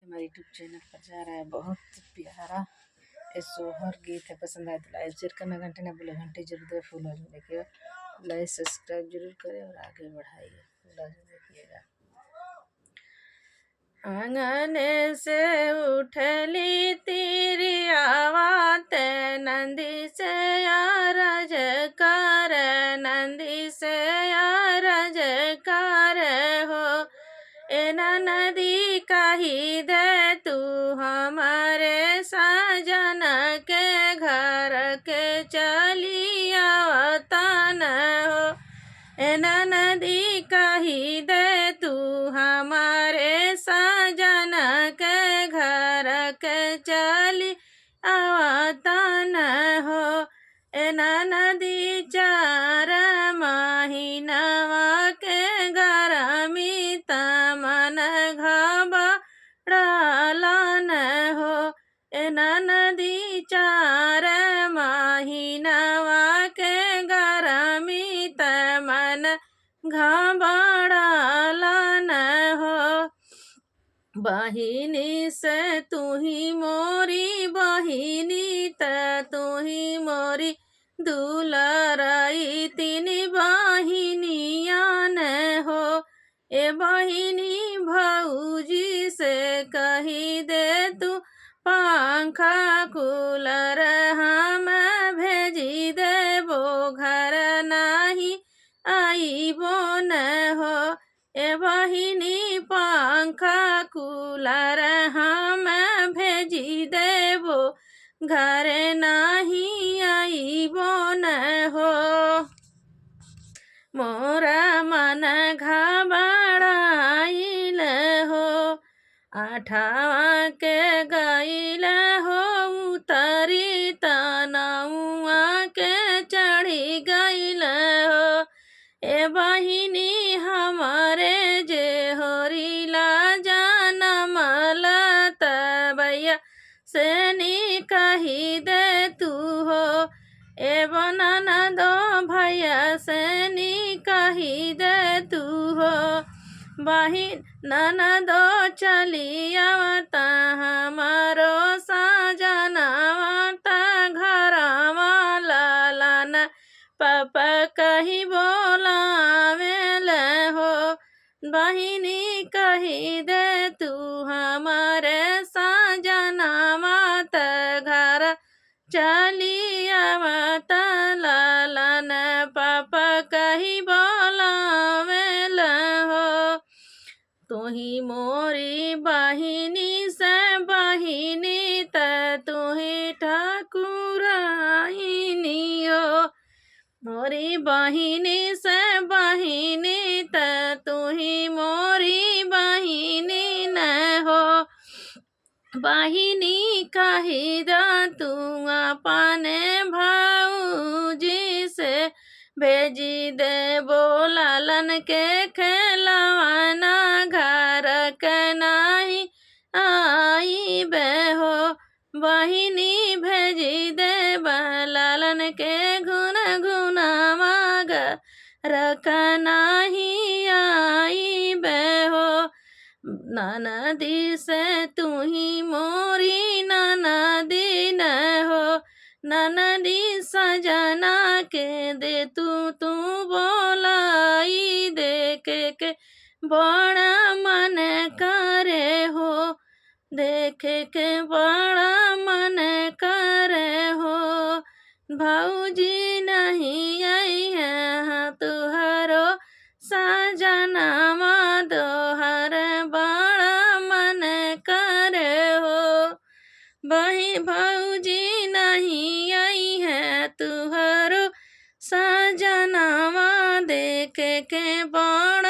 हमारे YouTube channel पर जा रहा है बहुत प्यारा ये सोहर गीत है। पसंद आए तो लाइक जरूर करना, घंटे ना बोले घंटे जरूर दे, फुल हो देखिए, लाइक सब्सक्राइब जरूर करें और आगे बढ़ाइए। फुल हो देखिएगा। आंगन से उठली तेरी आवाज़, नंदी से आरज कर, नंदी से आरज कर हो। ए नदी कही दे तू हमारे साजन के घर के चली आवतन हो। ए नदी कही दे तू हमारे साजन के घर के चली आवतन हो। ए नदी 4 महीनवा के गरमी तमन घबड़लन हो। ए नदी 4 महीनवा के गरमी तमन घबड़लन हो। बहिनी से तू ही मोरी बहिनी, तू ही मोरी दुलरई, तीन बहिनियान हो। ए बहिनी भौजी से कही दे तू पंखा कूलर हम भेजी देबो, घर नहीं आईबो न हो। ए बहिनी पंखा कूलर हम भेजी देबो, घर नहीं आईबो न हो। मोरा मन घबराइल हो, 8वां के गईल हो उतरी तनौआ के चढ़ी गईल हो। ए बहिनी हमारे जे होरिला जनमल तबैया से नी कही दे तू हो। ए बनना दो भैया से नी कही दे तू हो। बहिन ननदो चली आवता हमारो साजनवा, घरवा लालन पापा कही बोलावेल हो। बहिनी कही दे तू हमारे साजनवा, घर चली आवत लालन पापा कही बोलावेल हो। तू ही मोरी बहिनी से बहिनी, तू ही ठाकुराइनी हो। मोरी बहिनी से बहिनी, तू ही मोरी बहिनी न हो। बहिनी कही दा तू अपने भौजी से भेजी दे बोलालन के खेलवाना, घर के नहीं आई बे हो। बहिनी भेजी दे बोलालन के गुन गुनावाग, रख नहीं आई बे हो। ननदी से तू ही मोरी ननदी न हो। ननदी सजना के दे तू बोलाई, देखे के बड़ा मन करे हो, देखे के बड़ा मन करे हो। भौजी नहीं आई है तुहरो साजनवा, दोहर बड़ा मन करे हो। भौजी नहीं आई है तुहरो साजनवा, देखे के बड़ा